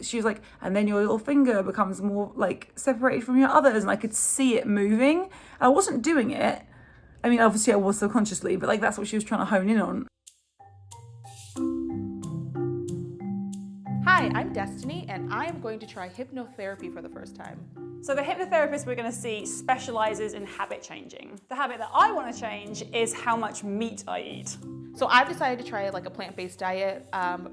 She was like, and then your little finger becomes more like separated from your others, and I could see it moving. I wasn't doing it. I mean, obviously I was subconsciously, but like that's what she was trying to hone in on. Hi, I'm Destiny, and I am going to try hypnotherapy for the first time. So the hypnotherapist we're going to see specializes in habit changing. The habit that I want to change is how much meat I eat. So I've decided to try like a plant-based diet,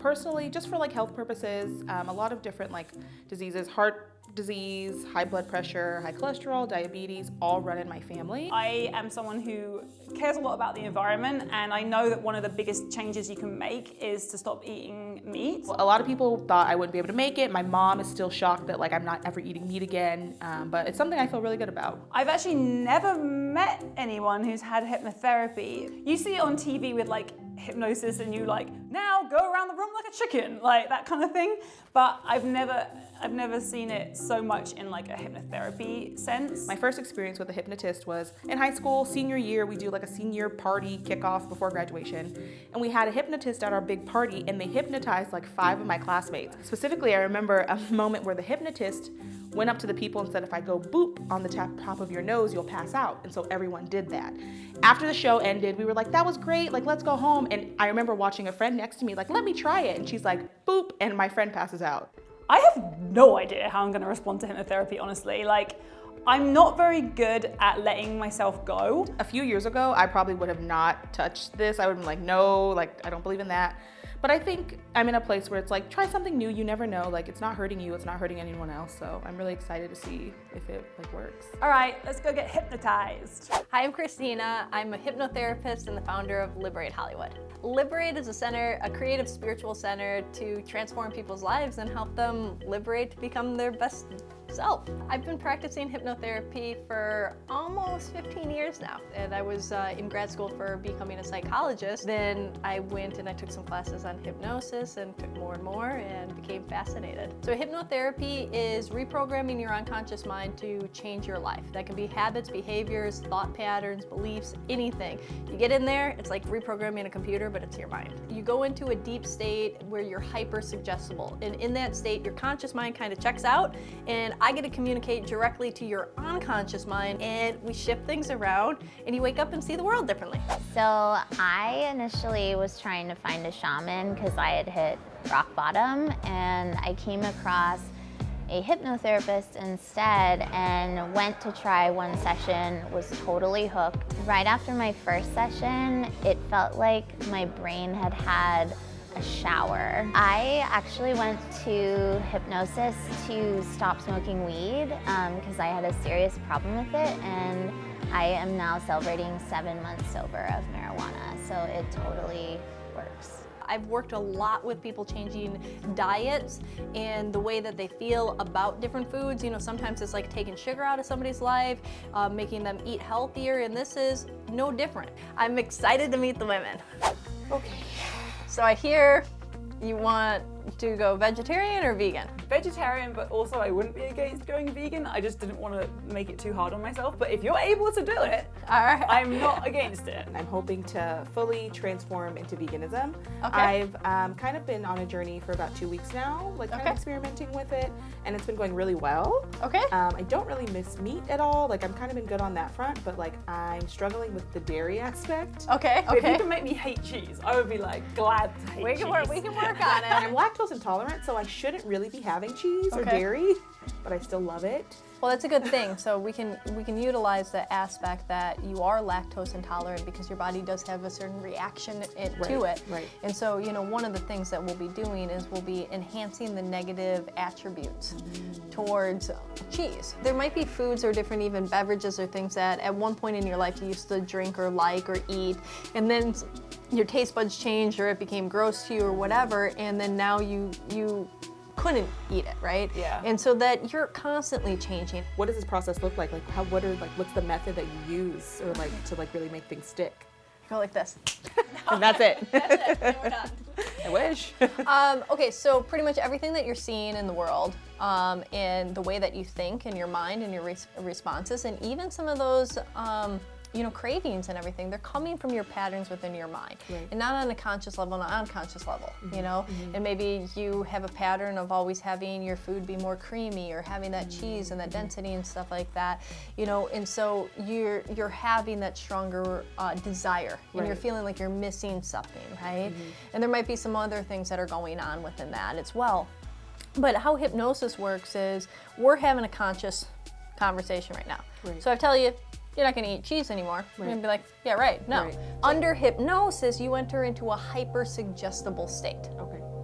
personally, just for like health purposes. A lot of different like diseases, heart disease, high blood pressure, high cholesterol, diabetes, all run in my family. I am someone who cares a lot about the environment, and I know that one of the biggest changes you can make is to stop eating meat. A lot of people thought I wouldn't be able to make it. My mom is still shocked that like I'm not ever eating meat again, but it's something I feel really good about. I've actually never met anyone who's had hypnotherapy. You see it on TV with like Hypnosis and you like, now go around the room like a chicken, like that kind of thing. But I've never seen it so much in like a hypnotherapy sense. My first experience with a hypnotist was in high school, senior year. We do like a senior party kickoff before graduation. And we had a hypnotist at our big party, and they hypnotized like 5 of my classmates. Specifically, I remember a moment where the hypnotist went up to the people and said, if I go boop on the top of your nose, you'll pass out. And so everyone did that. After the show ended, we were like, that was great, like let's go home. And I remember watching a friend next to me like, let me try it. And she's like, boop, and my friend passes out. I have no idea how I'm going to respond to hypnotherapy, honestly. Like, I'm not very good at letting myself go. A few years ago, I probably would have not touched this. I would have been like, no, like I don't believe in that. But I think I'm in a place where it's like, try something new, you never know. Like, it's not hurting you, it's not hurting anyone else. So I'm really excited to see if it like works. All right, let's go get hypnotized. Hi, I'm Christina. I'm a hypnotherapist and the founder of Liberate Hollywood. Liberate is a center, a creative spiritual center to transform people's lives and help them liberate to become their best self. I've been practicing hypnotherapy for almost 15 years now, and I was in grad school for becoming a psychologist. Then I went and I took some classes on hypnosis and took more and more and became fascinated. So hypnotherapy is reprogramming your unconscious mind to change your life. That can be habits, behaviors, thought patterns, beliefs, anything. You get in there, it's like reprogramming a computer, but it's your mind. You go into a deep state where you're hyper suggestible, and in that state your conscious mind kind of checks out, and I get to communicate directly to your unconscious mind, and we shift things around and you wake up and see the world differently. So I initially was trying to find a shaman because I had hit rock bottom, and I came across a hypnotherapist instead and went to try one session, was totally hooked. Right after my first session, it felt like my brain had had a shower. I actually went to Hypnosis to stop smoking weed because I had a serious problem with it, and I am now celebrating 7 months sober of marijuana, so it totally works. I've worked a lot with people changing diets and the way that they feel about different foods. You know, sometimes it's like taking sugar out of somebody's life, making them eat healthier, and this is no different. I'm excited to meet the women. Okay. So I hear you want to go vegetarian or vegan? Vegetarian, but also I wouldn't be against going vegan. I just didn't want to make it too hard on myself. But if you're able to do it, All right. I'm not against it. I'm hoping to fully transform into veganism. Okay. I've kind of been on a journey for about 2 weeks now, like kind of experimenting with it, and it's been going really well. Okay. I don't really miss meat at all. Like I'm kind of been good on that front, but like I'm struggling with the dairy aspect. Okay. If you can make me hate cheese, I would be like glad to hate cheese. We can work on it. I'm lactose intolerant, so I shouldn't really be having cheese or dairy, but I still love it. Well, that's a good thing. So we can utilize the aspect that you are lactose intolerant because your body does have a certain reaction to it. Right. And so, you know, one of the things that we'll be doing is we'll be enhancing the negative attributes towards cheese. There might be foods or different even beverages or things that at one point in your life you used to drink or like or eat, and then your taste buds changed or it became gross to you or whatever, and then now you couldn't eat it, right? Yeah. And so that you're constantly changing. What does this process look like? Like what's the method that you use or like to like really make things stick? Go like this. And that's it. That's it. And we're done. I wish. Okay, so pretty much everything that you're seeing in the world, and the way that you think in your mind and your responses, and even some of those cravings and everything, they're coming from your patterns within your mind, and not on a conscious level, on an unconscious level, and maybe you have a pattern of always having your food be more creamy or having that cheese and that density and stuff like that, and so you're having that stronger desire, and you're feeling like you're missing something, right? And there might be some other things that are going on within that as well. But how hypnosis works is we're having a conscious conversation right now. So I tell you, you're not going to eat cheese anymore. You're going to be like, yeah, right, no. Under hypnosis, you enter into a hyper-suggestible state.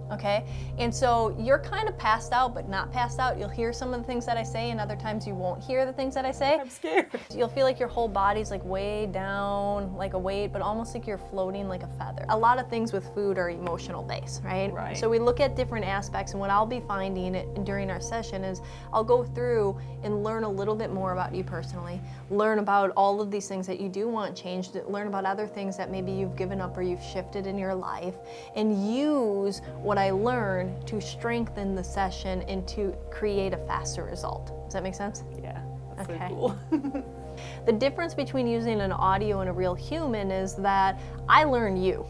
Okay? And so you're kind of passed out, but not passed out. You'll hear some of the things that I say, and other times you won't hear the things that I say. I'm scared. You'll feel like your whole body's like way down, like a weight, but almost like you're floating like a feather. A lot of things with food are emotional based, right? So we look at different aspects, and what I'll be finding during our session is I'll go through and learn a little bit more about you personally, learn about all of these things that you do want changed, learn about other things that maybe you've given up or you've shifted in your life, and use what I learn to strengthen the session and to create a faster result. Does that make sense? Yeah, that's Okay. so cool. The difference between using an audio and a real human is that I learn you.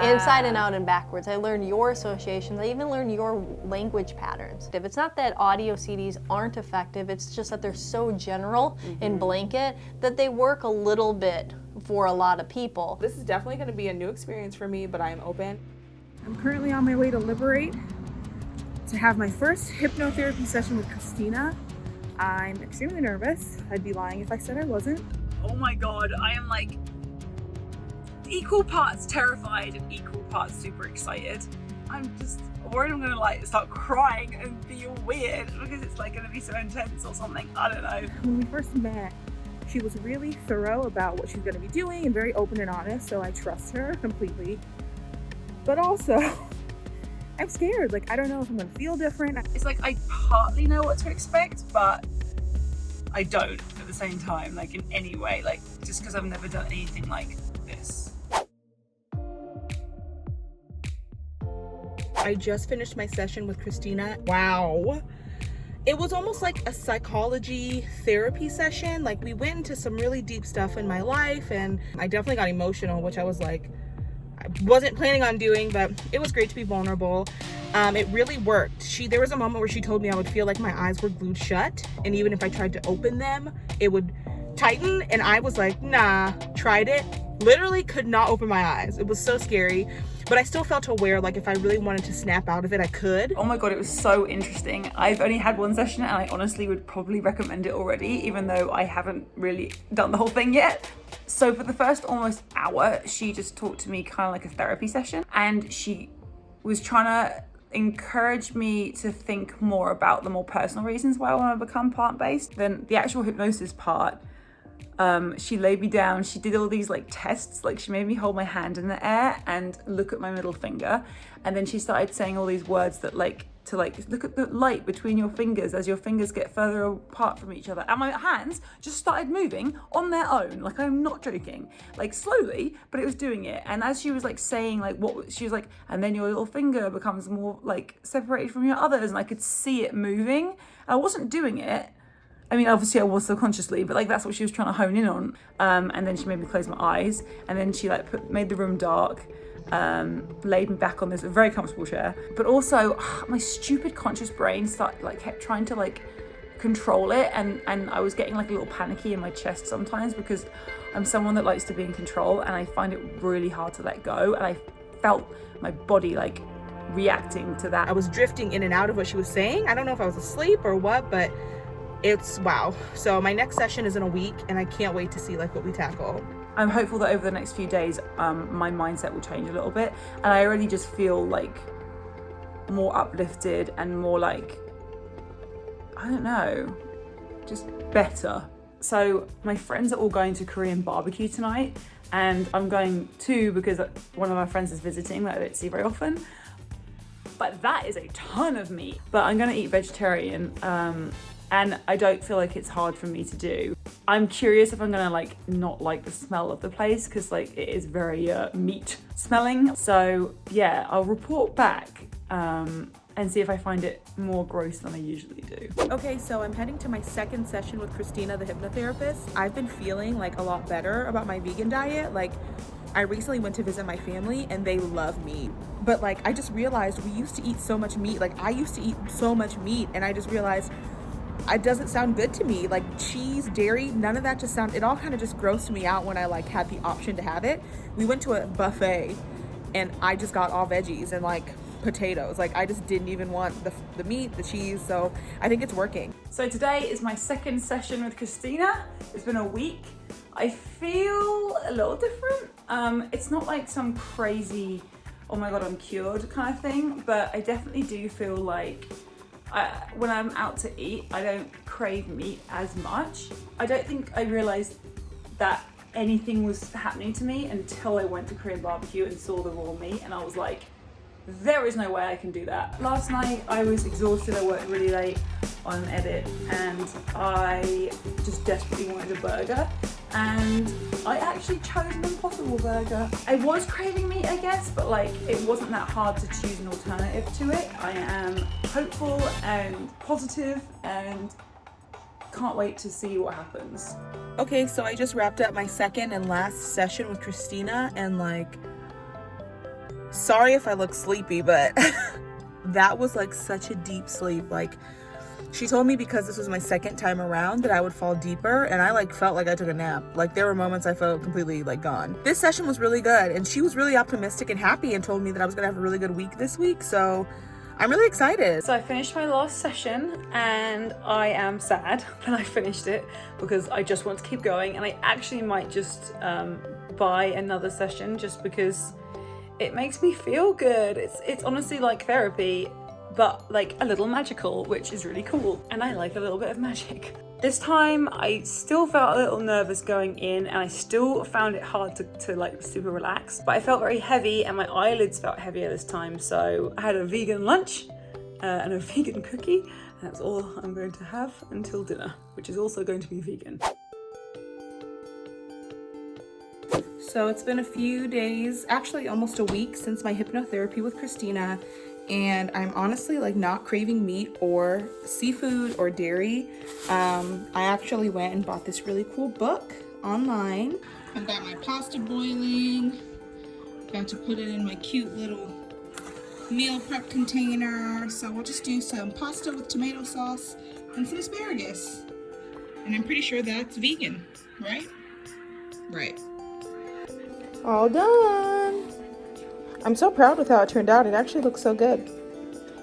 Inside and out and backwards. I learn your associations. I even learn your language patterns. If it's not that audio CDs aren't effective, it's just that they're so general and blanket that they work a little bit for a lot of people. This is definitely going to be a new experience for me, but I am open. I'm currently on my way to Liberate to have my first hypnotherapy session with Christina. I'm extremely nervous. I'd be lying if I said I wasn't. Oh my god, I am like equal parts terrified and equal parts super excited. I'm just worried I'm gonna like start crying and feel weird because it's like gonna be so intense or something. I don't know. When we first met, she was really thorough about what she's gonna be doing and very open and honest, so I trust her completely. But also, I'm scared. Like, I don't know if I'm gonna feel different. It's like I partly know what to expect, but I don't at the same time, like in any way, like just because I've never done anything like this. I just finished my session with Christina. Wow. It was almost like a psychology therapy session. Like, we went into some really deep stuff in my life, and I definitely got emotional, which I was like, I wasn't planning on doing, but it was great to be vulnerable. It really worked. There was a moment where she told me I would feel like my eyes were glued shut, and even if I tried to open them, it would tighten, and I was like, nah, tried it. Literally could not open my eyes. It was so scary, but I still felt aware, like if I really wanted to snap out of it, I could. Oh my god, it was so interesting. I've only had one session and I honestly would probably recommend it already, even though I haven't really done the whole thing yet. So for the first almost hour, she just talked to me kind of like a therapy session, and she was trying to encourage me to think more about the more personal reasons why I want to become plant-based. Then the actual hypnosis part, she laid me down, she did all these like tests, like she made me hold my hand in the air and look at my middle finger, and then she started saying all these words that like to like look at the light between your fingers as your fingers get further apart from each other, and my hands just started moving on their own. Like, I'm not joking, like slowly, but it was doing it. And as she was like saying like what she was like, and then your little finger becomes more like separated from your others, and I could see it moving. I wasn't doing it, I mean, obviously I was subconsciously, but like that's what she was trying to hone in on. And then she made me close my eyes, and then she like made the room dark, laid me back on this very comfortable chair. But also my stupid conscious brain kept trying to like control it, and I was getting like a little panicky in my chest sometimes because I'm someone that likes to be in control, and I find it really hard to let go, and I felt my body like reacting to that. I was drifting in and out of what she was saying. I don't know if I was asleep or what, but it's wow. So my next session is in a week, and I can't wait to see like what we tackle. I'm hopeful that over the next few days, my mindset will change a little bit, and I already just feel like more uplifted and more like, I don't know, just better. So my friends are all going to Korean barbecue tonight, and I'm going too because one of my friends is visiting that I don't see very often. But that is a ton of meat. But I'm gonna eat vegetarian, and I don't feel like it's hard for me to do. I'm curious if I'm gonna like not like the smell of the place, because like it is very meat smelling. So yeah, I'll report back, and and see if I find it more gross than I usually do. Okay, so I'm heading to my second session with Christina, the hypnotherapist. I've been feeling like a lot better about my vegan diet. Like, I recently went to visit my family and they love meat. But like, I just realized we used to eat so much meat. Like, I used to eat so much meat, and I just realized it doesn't sound good to me. Like, cheese, dairy, none of that it all kind of just grossed me out when I like had the option to have it. We went to a buffet and I just got all veggies and like potatoes. Like, I just didn't even want the meat, the cheese, so I think it's working. So today is my second session with Christina. It's been a week. I feel a little different. It's not like some crazy, oh my God, I'm cured kind of thing, but I definitely do feel like when I'm out to eat, I don't crave meat as much. I don't think I realized that anything was happening to me until I went to Korean barbecue and saw the raw meat, and I was like, there is no way I can do that. Last night I was exhausted. I worked really late on an edit and I just desperately wanted a burger, and I actually chose an Impossible Burger. I was craving meat, I guess, but like, it wasn't that hard to choose an alternative to it. I am hopeful and positive and can't wait to see what happens. Okay, so I just wrapped up my second and last session with Christina, and like, sorry if I look sleepy, but that was like such a deep sleep. Like, she told me because this was my second time around that I would fall deeper, and I like felt like I took a nap. Like, there were moments I felt completely like gone. This session was really good, and she was really optimistic and happy and told me that I was gonna have a really good week this week, so I'm really excited. So I finished my last session and I am sad that I finished it because I just want to keep going, and I actually might just buy another session just because it makes me feel good. It's honestly like therapy, but like a little magical, which is really cool. And I like a little bit of magic. This time I still felt a little nervous going in, and I still found it hard to like super relax, but I felt very heavy and my eyelids felt heavier this time. So I had a vegan lunch and a vegan cookie, and that's all I'm going to have until dinner, which is also going to be vegan. So it's been a few days, actually almost a week, since my hypnotherapy with Christina, and I'm honestly like not craving meat or seafood or dairy. I actually went and bought this really cool book online. I've got my pasta boiling, got to put it in my cute little meal prep container. So we'll just do some pasta with tomato sauce and some asparagus. And I'm pretty sure that's vegan, right? Right. All done. I'm so proud with how it turned out. It actually looks so good.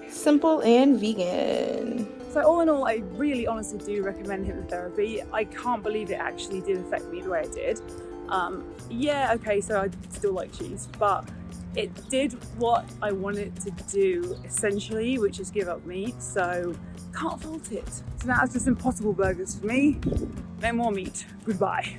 Simple and vegan. So all in all, I really honestly do recommend hypnotherapy. I can't believe it actually did affect me the way it did. Yeah, okay, so I still like cheese, but it did what I wanted to do essentially, which is give up meat, so can't fault it. So now it's just Impossible Burgers for me. No more meat. Goodbye.